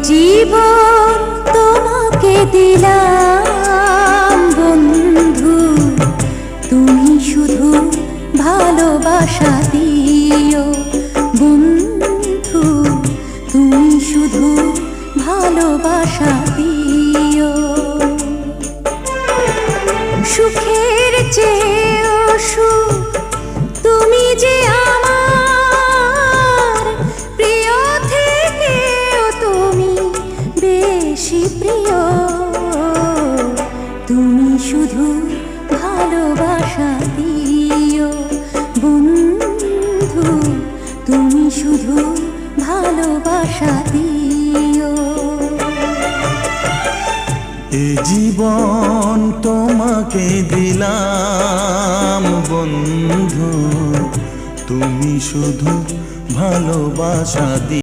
জীবন তোমাকে দিলাম বন্ধু, তুমি শুধু ভালোবাসা দিও বন্ধু, তুমি শুধু ভালোবাসা দিও। সুখের চেয়েও সুখ তুমি যে আমার প্রিয় থেকেও তুমি বেশি প্রিয়, তুমি শুধু ভালোবাসা দিও বন্ধু, তুমি শুধু ভালোবাসা দিও। এ জীবন তোমাকে দিলাম বন্ধু, তুমি শুধু ভালোবাসা দিও।